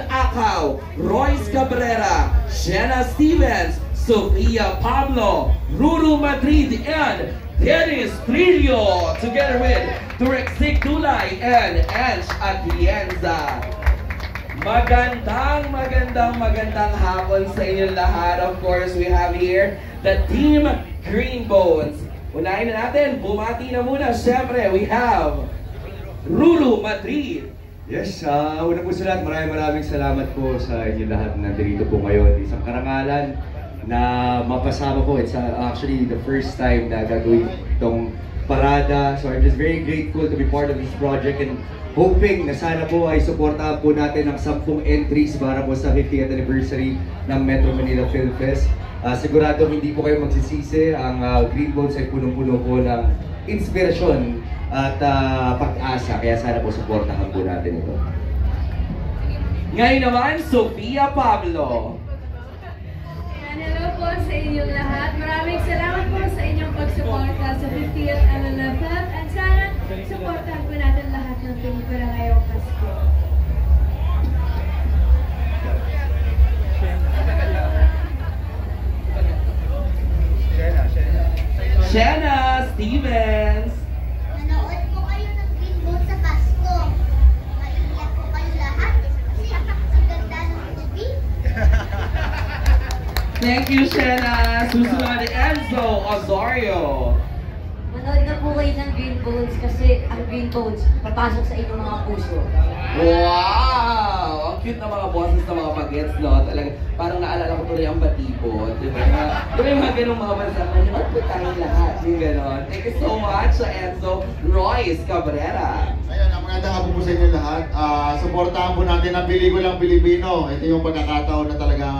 Acaw, Royce Cabrera, Jenna Stevens, Sofia Pablo, Ruru Madrid, and Dennis Trillo, together with Turexik Dulay and Ange Atienza. Magandang hapon sa inyong lahat. Of course, we have here the Team Green Bones. Unahin na natin, bumati na muna. Siyempre, we have Ruru Madrid. Yes, una po sa lahat, maraming salamat po sa inyo lahat na nandito po ngayon. Isang karangalan na mapasama po. It's actually the first time na gagawin itong parada. So I'm just very grateful to be part of this project and hoping na sana po ay suportahan po natin ang 10 entries para po sa 50th anniversary ng Metro Manila Film Fest. Sigurado hindi po kayo magsisisi. Ang Green Bones ay punong-puno po ng inspirasyon at pag-asa, kaya sana po suportahan po natin ito. Ngayon naman, Sofia Pablo. Hello po sa inyong lahat. Maraming salamat po sa inyong pagsuporta sa 50th MMFF at sana suportahan po natin lahat ng pelikula ngayong Pasko. Jenna Stevens. Thank you, Shenna. Susunod, Enzo Osorio. Manood na po kayo ng Green Bones kasi ang Green Bones papasok sa inyong mga puso. Wow! Ang cute na mga boses na mga bagets, no? Talaga, parang naalala ko tuloy ang Batibot. Diba? Diba yung mga ganong mga bansa? Manood po tayong lahat. Yung ganon. Thank you so much, Enzo. Royce Cabrera. Ayun, magandang hapon po sa inyo lahat. Suportahan po natin ang pelikulang Pilipino. Ito yung pagkakataon na talagang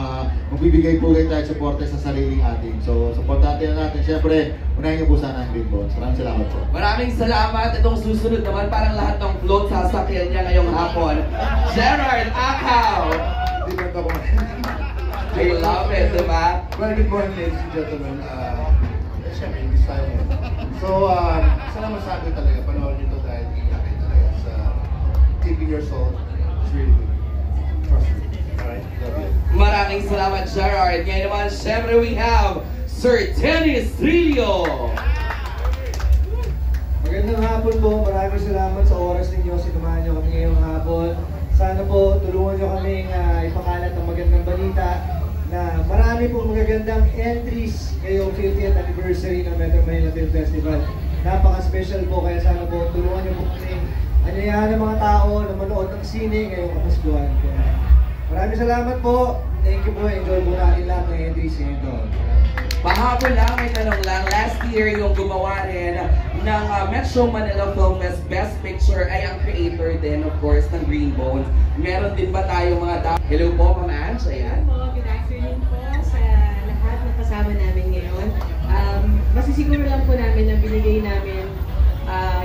magbibigay po kayo tayo suporta sa sariling ating. So, suportahan natin. Siyempre, unahin niyo po sana ang Green Bones. Maraming salamat po. Maraming salamat. Itong susunod naman, parang lahat ng float sasakyan niya ngayong hapon. Gerard Acaw. I love it, diba? Well, good morning, ladies and gentlemen. Siyempre, English tayo mo. So, salamat sa akin talaga. Panoorin nito dahil iyakin talaga sa keeping your soul. It's really good. Trust me. Alright, love you. Maraming salamat, Gerard. Ngayon naman, syempre, we have Sir Dennis Trillo. Magandang hapon po. Maraming salamat sa oras ninyo. Sinamahan nyo kami ngayong hapon. Sana po tulungan nyo kaming ipakalat ng magandang balita na marami po magagandang entries ngayong 50th anniversary ng Metro Manila Film Festival. Napaka-special po, kaya sana po tulungan nyo po kaming anyayahan ng mga tao na manood ng sine ngayong Kapaskuhan. Maraming salamat po. Thank you po. Enjoy po natin lahat ng entries nito. Pahapon lang, may tanong lang. Last year, yung gumawa rin ng Metro Manila Film Fest Best Picture ay ang creator din, of course, ng Green Bones. Meron din ba tayo mga Hello po, Ma'am Ange. Ayan. Good afternoon po sa lahat na kasama namin ngayon. Masisiguro lang po namin na binigay namin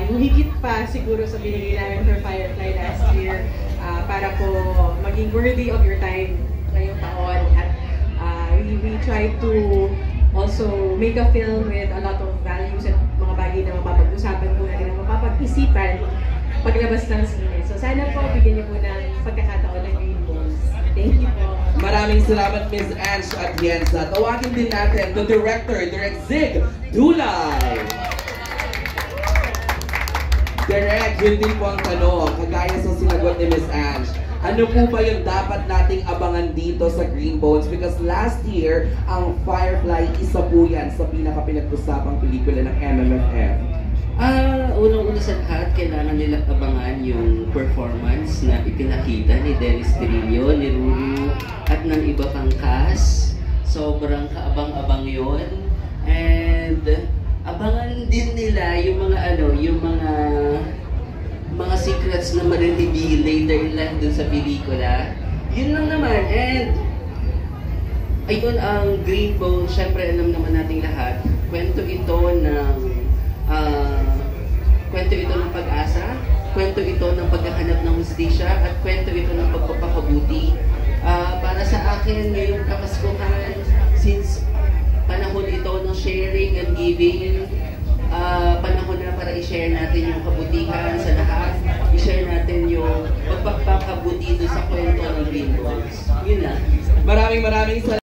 yung higit pa siguro sa binigay namin for Firefly last year para po maging worthy of your time ngayong taon. At we try to also make a film with a lot of values at mga bagay na mapapag-usapan po natin, na mapapag-isipan paglabas ng sine. So sana po bigyan niyo po ng pagkakataon ng Green Bones. Thank you po. Maraming salamat, Ms. Ange Atienza. Tawagin din natin the director, Turexik Dulay. Direct, yun din po ang tanong. Kagaya sa sinagot ni Ms. Ange. Ano po ba yung dapat nating abangan dito sa Green Bones? Because last year, ang Firefly, isa po yan sa pinaka-pinag-usapang pelikula ng MMFF. Unang-una sa lahat, kailangan nilang abangan yung performance na ipinakita ni Dennis Trillo, ni Ruru, at ng iba pang cast. Sobrang kaabang-abang yon. And abangan din nila yung mga secrets na ma-reveal later in life dun sa pelikula. Yun lang naman. And ayun, ang Green Bones, syempre alam naman nating lahat, kwento ito ng pag-asa, kwento ito ng paghahanap ng hustisya, at kwento ito ng pagpapakabuti. Para sa akin, ngayong Kapaskuhan, since panahon ito ng sharing and giving, panahon na para i-share natin yung kabutihan sa lahat, i-share natin yung magpapakabuti doon sa kwento ng Green Balls. Yun lang. Maraming salamat.